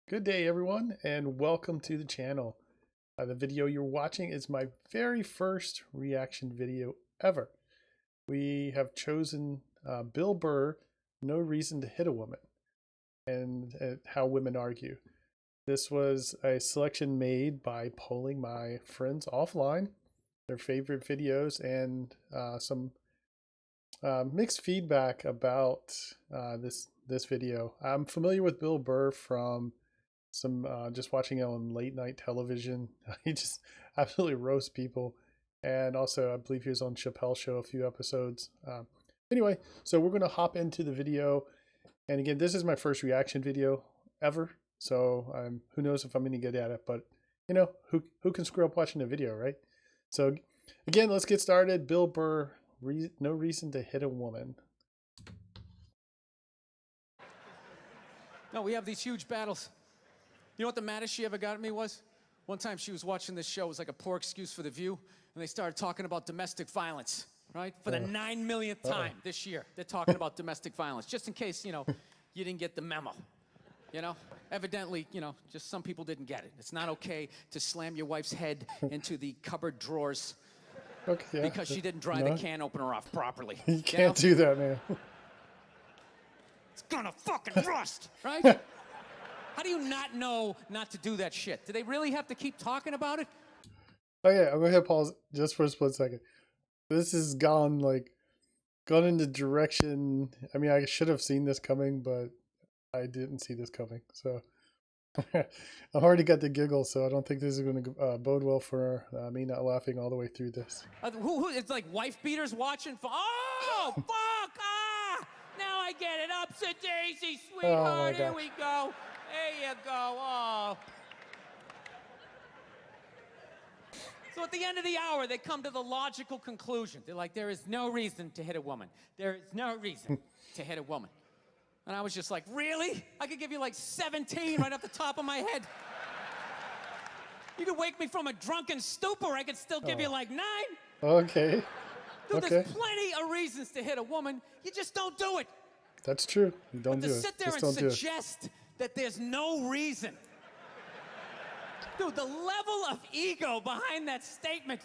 Good day, everyone, and welcome to the channel. The video you're watching is my very first reaction video ever. We have chosen Bill Burr, No Reason to Hit a Woman, and how women argue. This was a selection made by polling my friends offline, their favorite videos, and some mixed feedback about this video. I'm familiar with Bill Burr from some just watching it on late night television. He just absolutely roasts people, and also I believe he was on Chappelle's show a few episodes. Anyway, so we're going to hop into the video, and again, this is my first reaction video ever, so who knows if I'm any good at it, but you know, who can screw up watching a video, right? So again, let's get started. Bill Burr, No Reason to Hit a Woman. No, we have these huge battles. You know what the maddest she ever got at me was? One time she was watching this show. It was like a poor excuse for The View. And they started talking about domestic violence, right? For the 9 millionth time this year, they're talking about domestic violence. Just in case, you know, you didn't get the memo. You know? Evidently, you know, just some people didn't get it. It's not okay to slam your wife's head into the cupboard drawers because she didn't dry the can opener off properly. You can't do that, man. It's gonna fucking rust, right? How do you not know not to do that shit? Do they really have to keep talking about it? Okay, I'm gonna hit pause just for a split second. This has gone in the direction. I mean, I should have seen this coming, but I didn't see this coming. So I've already got the giggle, so I don't think this is going to bode well for me not laughing all the way through this. It's like wife beaters watching. Oh, fuck! Ah! Now I get it. Upset Daisy, sweetheart. Here we go. There you go. Oh. So at the end of the hour, they come to the logical conclusion. They're like, there is no reason to hit a woman. There is no reason to hit a woman. And I was just like, really? I could give you like 17 right off the top of my head. You could wake me from a drunken stupor. I could still give you like 9. Okay. Dude, there's plenty of reasons to hit a woman. You just don't do it. That's true. You don't do it. To sit there and suggest that there's no reason. Dude, the level of ego behind that statement.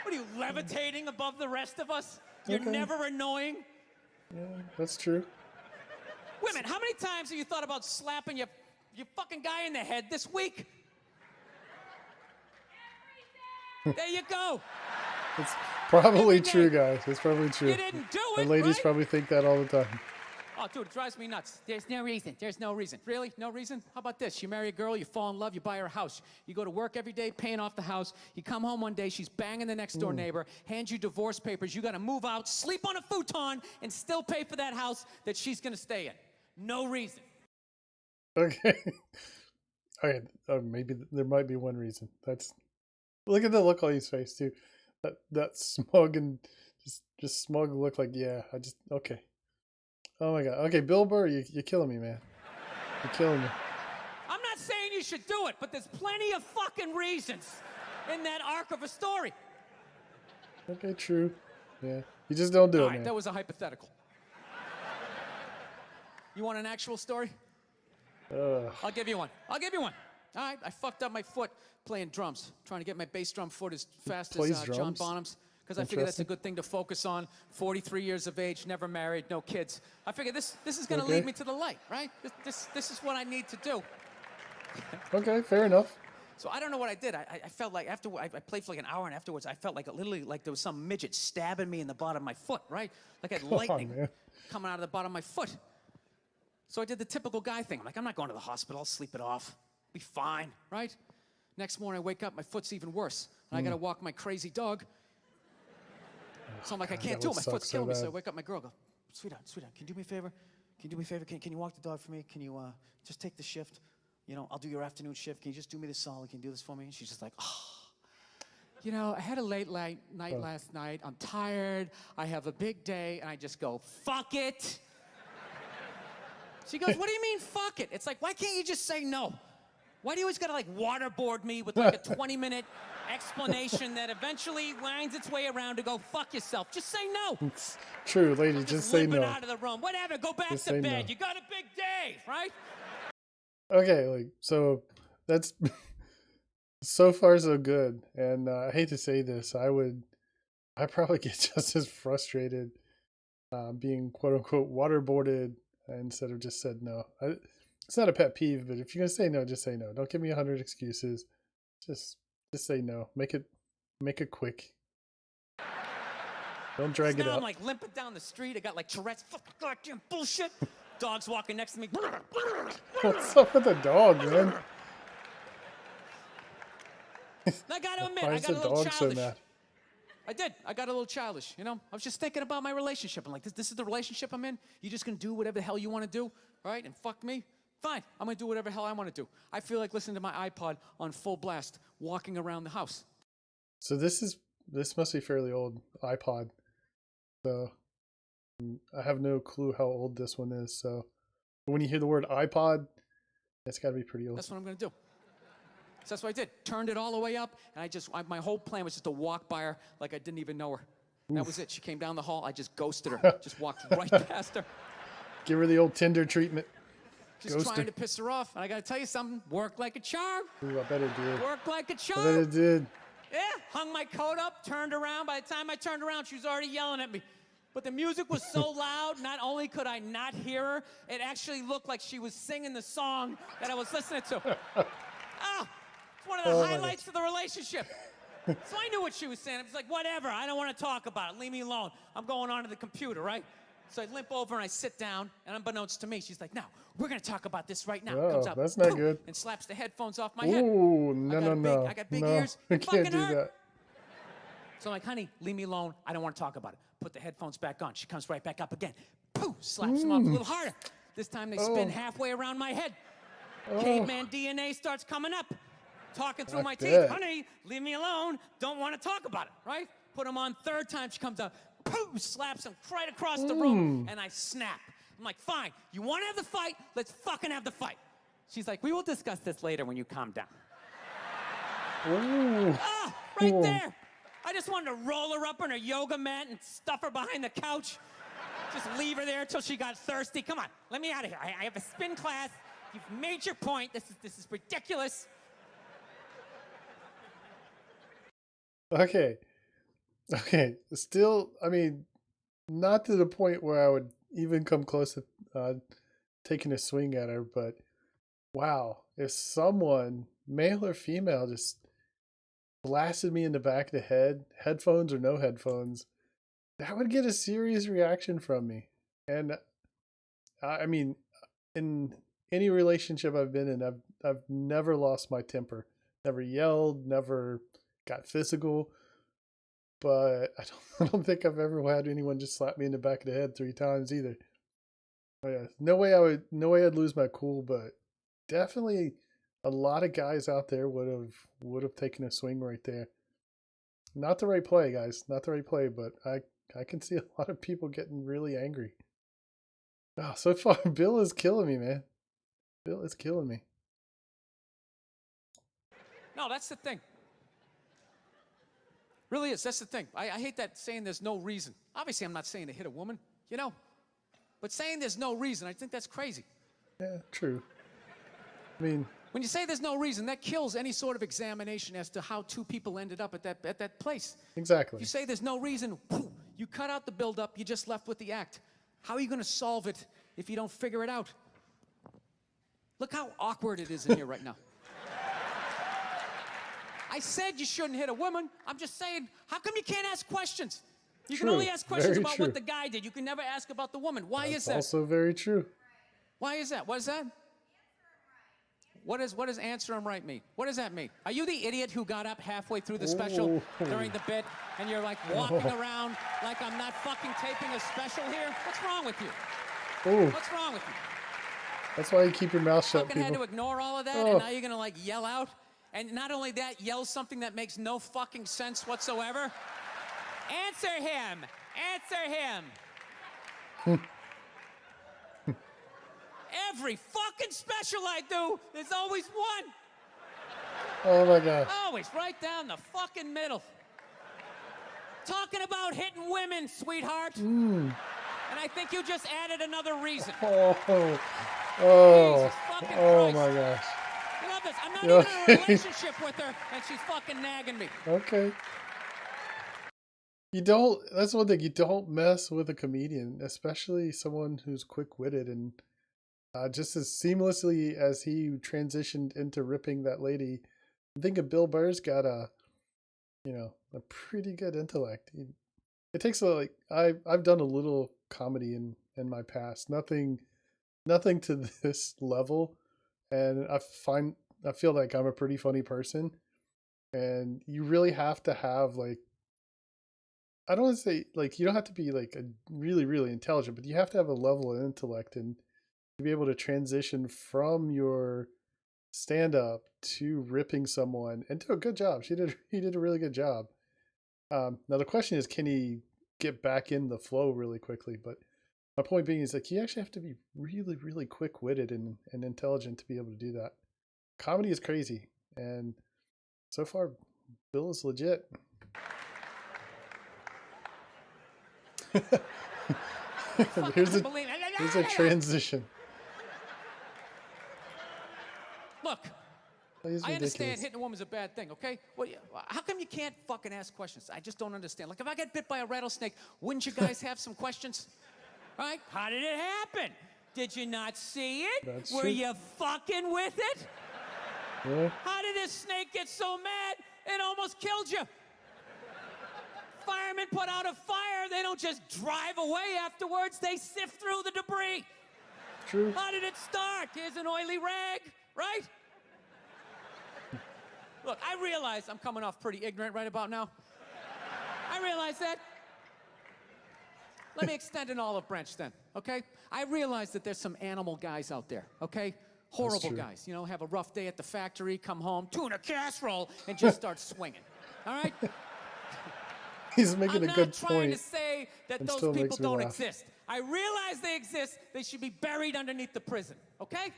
What are you, levitating above the rest of us? You're never annoying? Yeah, that's true. Women, how many times have you thought about slapping your fucking guy in the head this week? There you go. It's probably true, guys. It's probably true. You didn't do it, and ladies right? probably think that all the time. Oh, dude, it drives me nuts. There's no reason. There's no reason. Really? No reason? How about this? You marry a girl, you fall in love, you buy her a house. You go to work every day paying off the house. You come home one day, she's banging the next door neighbor, hands you divorce papers. You got to move out, sleep on a futon, and still pay for that house that she's going to stay in. No reason. Okay. Okay. Maybe there might be one reason. Look at the look on his face too. That smug and just smug look like, yeah, okay. Oh my God. Okay, Bill Burr, you're killing me, man. You're killing me. I'm not saying you should do it, but there's plenty of fucking reasons in that arc of a story. Okay, true. Yeah. You just don't do it, man. That was a hypothetical. You want an actual story? I'll give you one. I'll give you one. All right, I fucked up my foot playing drums, trying to get my bass drum foot as fast as John Bonham's, because I figured that's a good thing to focus on. 43 years of age, never married, no kids. I figured this is going to lead me to the light, right? This is what I need to do. Okay, fair enough. So I don't know what I did. I felt like after I played for like an hour, and afterwards I felt like literally like there was some midget stabbing me in the bottom of my foot, right? Like I had lightning coming out of the bottom of my foot. So I did the typical guy thing. I'm like, I'm not going to the hospital. I'll sleep it off. Be fine, right? Next morning I wake up, my foot's even worse. And I got to walk my crazy dog. So I'm like, I can't do it. My foot's killing me. So I wake up my girl, go, sweetheart, can you do me a favor? Can you do me a favor? Can you walk the dog for me? Can you just take the shift? You know, I'll do your afternoon shift. Can you just do me this solid? Can you do this for me? And she's just like, oh. You know, I had a late night last night. I'm tired. I have a big day. And I just go, fuck it. She goes, what do you mean, fuck it? It's like, why can't you just say no? Why do you always gotta like waterboard me with like a 20-minute explanation that eventually winds its way around to go, fuck yourself? Just say no. It's true, lady. Just say no. Out of the room. Whatever, go back to bed. You got a big day, right? Okay, like so that's so far so good. And I hate to say this, I probably get just as frustrated being quote unquote waterboarded instead of just said no. It's not a pet peeve, but if you're gonna say no, just say no. Don't give me 100 excuses. Just just say no. Make it quick. Don't drag it Now I'm out. like limping down the street. I got like Tourette's. Fucking goddamn bullshit. Dog's walking next to me. What's up with the dog, man? I got to admit, Why I is got the a little dog so childish. mad? I did. I got a little childish, you know? I was just thinking about my relationship. I'm like, this is the relationship I'm in? You just gonna do whatever the hell you wanna do, right? And fuck me? Fine, I'm gonna do whatever the hell I wanna do. I feel like listening to my iPod on full blast, walking around the house. So this must be fairly old iPod. So I have no clue how old this one is. So when you hear the word iPod, it's got to be pretty old. That's what I'm gonna do. So that's what I did. Turned it all the way up, and my whole plan was just to walk by her like I didn't even know her. That was it. She came down the hall. I just ghosted her. Just walked right past her. Give her the old Tinder treatment. Just Ghost trying her. to piss her off. And I gotta tell you something. Worked like a charm. Ooh, I bet it did. Worked like a I charm. bet it did. Yeah, hung my coat up, turned around. By the time I turned around, she was already yelling at me. But the music was so loud, not only could I not hear her, it actually looked like she was singing the song that I was listening to. It's one of the highlights of the relationship. So I knew what she was saying. I was like, whatever, I don't want to talk about it. Leave me alone. I'm going onto the computer, right? So I limp over and I sit down, and unbeknownst to me, she's like, no, we're going to talk about this right now. Oh, Comes out, that's not boom, good. and slaps the headphones off my head. Ooh, no. I got big No, ears. I It can't fucking do hurt. that. So I'm like, honey, leave me alone. I don't want to talk about it. Put the headphones back on. She comes right back up again. Pooh, slaps them off a little harder. This time they spin halfway around my head. Caveman DNA starts coming up. Talking through my teeth. Honey, leave me alone. Don't want to talk about it, right? Put them on. Third time she comes out. Pooh, slaps him right across the room. And I snap. I'm like, fine. You want to have the fight? Let's fucking have the fight. She's like, we will discuss this later when you calm down. Ooh. Right there. I just wanted to roll her up on her yoga mat and stuff her behind the couch. Just leave her there until she got thirsty. Come on, let me out of here. I have a spin class. You've made your point. This is ridiculous. Okay. Still, I mean, not to the point where I would even come close to taking a swing at her, but wow, if someone, male or female, just blasted me in the back of the head, headphones or no headphones, that would get a serious reaction from me. And I mean, in any relationship I've been in, I've never lost my temper, never yelled, never got physical. But I don't think I've ever had anyone just slap me in the back of the head 3 times either. Oh, yeah, no way I'd lose my cool, but definitely a lot of guys out there would have taken a swing right there. Not the right play, guys. Not the right play, but I can see a lot of people getting really angry. Oh, so far Bill is killing me, man. Bill is killing me. No, that's the thing. Really is. That's the thing. I hate that saying there's no reason. Obviously, I'm not saying to hit a woman, you know. But saying there's no reason, I think that's crazy. Yeah, true. I mean, when you say there's no reason, that kills any sort of examination as to how two people ended up at that place. Exactly. If you say there's no reason, you cut out the build-up, you're just left with the act. How are you going to solve it if you don't figure it out? Look how awkward it is in here right now. I said you shouldn't hit a woman. I'm just saying, how come you can't ask questions? You can only ask questions about what the guy did. You can never ask about the woman. Why is that? Also very true. Why is that? What is that? What does answer him right mean? What does that mean? Are you the idiot who got up halfway through the special during the bit and you're like walking around like I'm not fucking taping a special here? What's wrong with you? Ooh. What's wrong with you? That's why you keep your mouth shut, Fucking people. had to ignore all of that, and now you're gonna like yell out? And not only that, yell something that makes no fucking sense whatsoever. Answer him! Answer him! Every fucking special I do, there's always one. Oh my God. Always right down the fucking middle. Talking about hitting women, sweetheart. And I think you just added another reason. Oh, Oh, fucking oh Christ. my gosh. I love this. I'm not Yeah. even in a relationship with her, and she's fucking nagging me. Okay. You don't, that's one thing, you don't mess with a comedian, especially someone who's quick-witted, and just as seamlessly as he transitioned into ripping that lady, I think Bill Burr's got a, a pretty good intellect. It takes I've done a little comedy in my past, nothing to this level, and I feel like I'm a pretty funny person, and you really have to have I don't want to say you don't have to be like a really really intelligent, but you have to have a level of intellect and to be able to transition from your stand up to ripping someone and do a good job. He did a really good job. Now the question is, can he get back in the flow really quickly? But my point being is you actually have to be really really quick witted and intelligent to be able to do that. Comedy is crazy, and so far Bill is legit. here's a transition. Look, I understand hitting a woman's a bad thing, okay? Well, how come you can't fucking ask questions? I just don't understand. Like, if I get bit by a rattlesnake, wouldn't you guys have some questions? Right? How did it happen? Did you not see it? That's Were true. you fucking with it? Yeah. How did this snake get so mad it almost killed you? Firemen put out a fire. They don't just drive away afterwards. They sift through the debris. True. How did it start? Here's an oily rag, right? Look, I realize I'm coming off pretty ignorant right about now. I realize that. Let me extend an olive branch then, okay? I realize that there's some animal guys out there, okay? Horrible guys, have a rough day at the factory, come home, tuna casserole, and just start swinging, all right? He's making a good point. I'm not trying to say that those people don't laugh. exist. I realize they exist. They should be buried underneath the prison, okay?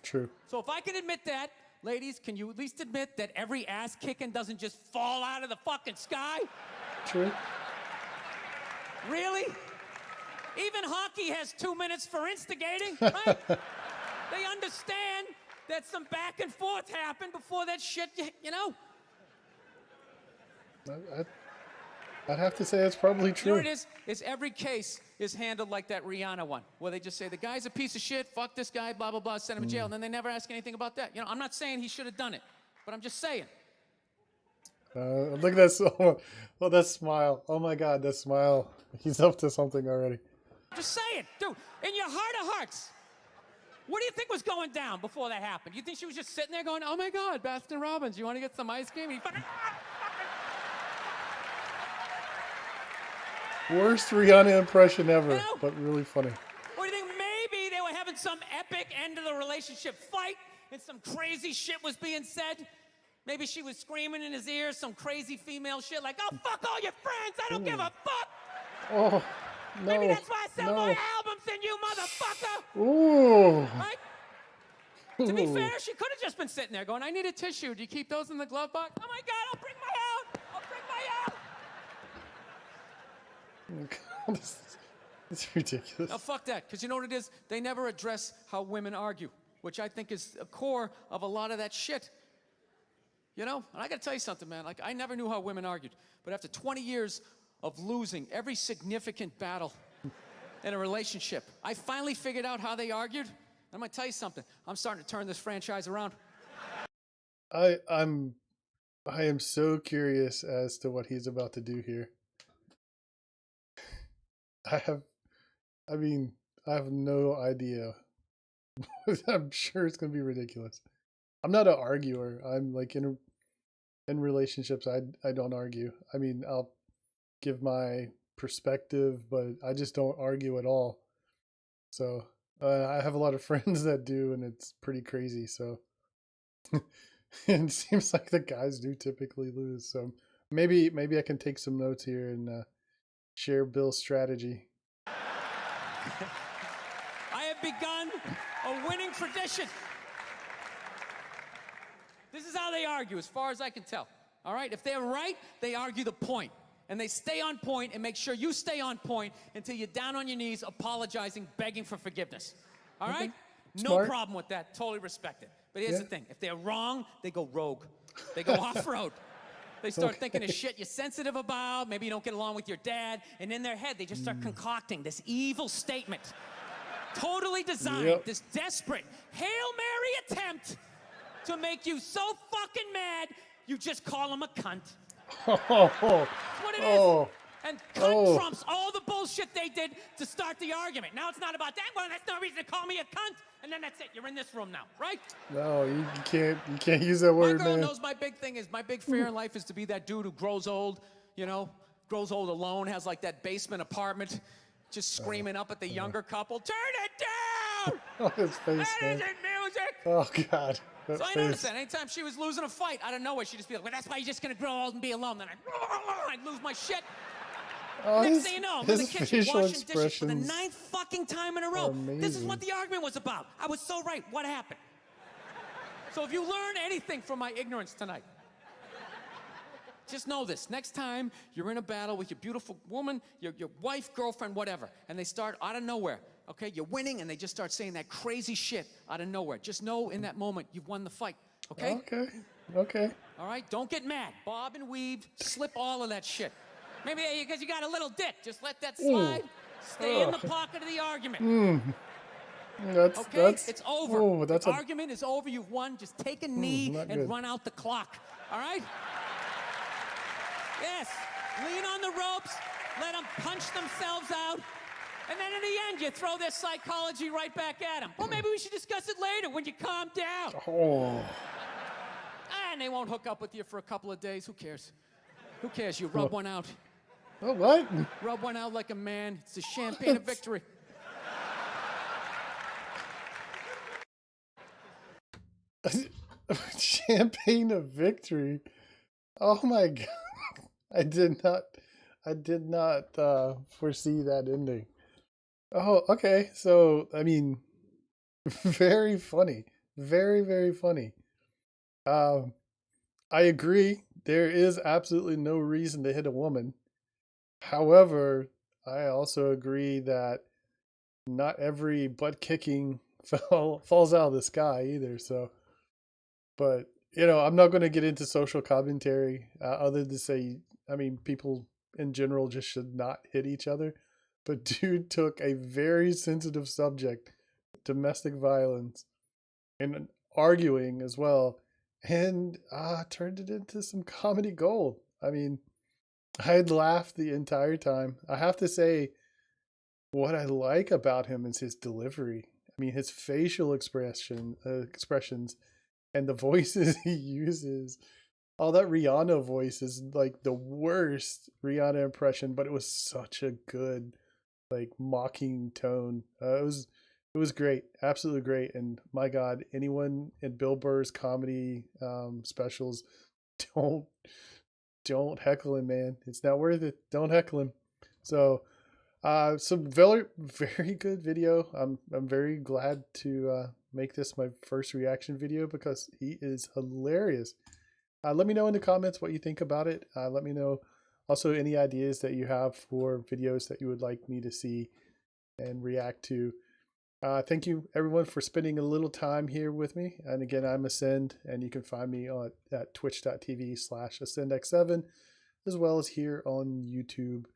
True. So if I can admit that, ladies, can you at least admit that every ass kicking doesn't just fall out of the fucking sky? True. Really? Even hockey has 2 minutes for instigating, right? They understand that some back and forth happened before that shit, I'd have to say it's probably true. You know what it is every case is handled like that Rihanna one, where they just say, the guy's a piece of shit, fuck this guy, blah, blah, blah, send him in jail, and then they never ask anything about that. I'm not saying he should have done it, but I'm just saying. Look at that, that smile. Oh my God, that smile. He's up to something already. Just saying, dude, in your heart of hearts, what do you think was going down before that happened? You think she was just sitting there going, oh my God, Baskin Robbins, you want to get some ice cream? And he fucking... Worst Rihanna impression ever, but really funny. Or do you think maybe they were having some epic end of the relationship fight and some crazy shit was being said? Maybe she was screaming in his ear some crazy female shit like, oh, fuck all your friends, I don't give a fuck. Oh, no. Maybe that's why I sell more albums than you, motherfucker. Ooh. Right? To be fair, she could have just been sitting there going, I need a tissue. Do you keep those in the glove box? Oh my God, I'll bring my out. I'll bring my out. It's ridiculous. Now, fuck that, because you know what it is? They never address how women argue, which I think is a core of a lot of that shit. And I got to tell you something, man. I never knew how women argued, but after 20 years of losing every significant battle in a relationship, I finally figured out how they argued. I'm going to tell you something. I'm starting to turn this franchise around. I am so curious as to what he's about to do here. I have no idea. I'm sure it's going to be ridiculous. I'm not an arguer. I'm like in relationships, I don't argue. I mean, I'll give my perspective, but I just don't argue at all. So I have a lot of friends that do, and it's pretty crazy. So it seems like the guys do typically lose. So maybe I can take some notes here and share Bill's strategy. I have begun a winning tradition. This is how they argue, as far as I can tell. All right? If they're right, they argue the point. And they stay on point and make sure you stay on point until you're down on your knees, apologizing, begging for forgiveness. All right? No problem with that. Totally respect it. But here's the thing. If they're wrong, they go rogue. They go off-road. They start thinking of shit you're sensitive about. Maybe you don't get along with your dad. And in their head, they just start concocting this evil statement. Totally designed, this desperate Hail Mary attempt to make you so fucking mad, you just call him a cunt. That's what it is. And cunt trumps all the bullshit they did to start the argument. Now it's not about that. Well, that's no reason to call me a cunt. And then that's it. You're in this room now, right? No, you can't use that word, man. My girl knows my big thing is, my big fear in life is to be that dude who grows old, you know, grows old alone, has like that basement apartment, just screaming up at the younger couple, turn it down! Oh, his face, that man. isn't music! Oh, God. So I noticed that anytime she was losing a fight, out of nowhere, she'd just be like, well, that's why you're just gonna grow old and be alone. Then I'd lose my shit. Oh, Next thing you know, I'm in the kitchen facial washing dishes for the expressions 9th fucking time in a row. This is what the argument was about. I was so right. What happened? So if you learn anything from my ignorance tonight, just know this. Next time you're in a battle with your beautiful woman, your wife, girlfriend, whatever, and they start out of nowhere, okay? You're winning, and they just start saying that crazy shit out of nowhere. Just know in that moment you've won the fight, okay? Okay. All right? Don't get mad. Bob and weave, slip all of that shit. Maybe because you got a little dick. Just let that slide. Stay in the pocket of the argument. Okay? It's over. The argument is over. You've won. Just take a knee and run out the clock. All right? Yes. Lean on the ropes. Let them punch themselves out. And then in the end, you throw their psychology right back at them. Or maybe we should discuss it later when you calm down. And they won't hook up with you for a couple of days. Who cares? Who cares? You rub one out. Oh, what? Rub one out like a man. It's the champagne of victory. Champagne of victory. Oh my God. I did not foresee that ending. Oh, okay. So, I mean, very funny. Very, very funny. I agree. There is absolutely no reason to hit a woman. However, I also agree that not every butt kicking falls out of the sky either. So, but you know, I'm not going to get into social commentary other than say, I mean, people in general just should not hit each other. But dude took a very sensitive subject, domestic violence, and arguing as well, and turned it into some comedy gold. I mean, I had laughed the entire time. I have to say, what I like about him is his delivery. I mean, his facial expressions and the voices he uses. Oh, that Rihanna voice is like the worst Rihanna impression, but it was such a good, like, mocking tone. It was great, absolutely great. And my God, anyone in Bill Burr's comedy specials, don't heckle him, man. It's not worth it. Don't heckle him. So, some very, very good video. I'm very glad to make this my first reaction video because he is hilarious. Let me know in the comments what you think about it. Let me know also any ideas that you have for videos that you would like me to see and react to. Thank you everyone for spending a little time here with me. And again, I'm Ascend, and you can find me at twitch.tv/AscendX7, as well as here on YouTube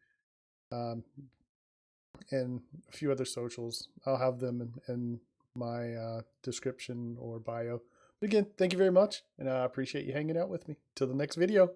and a few other socials. I'll have them in my description or bio. But again, thank you very much, and I appreciate you hanging out with me. Till the next video.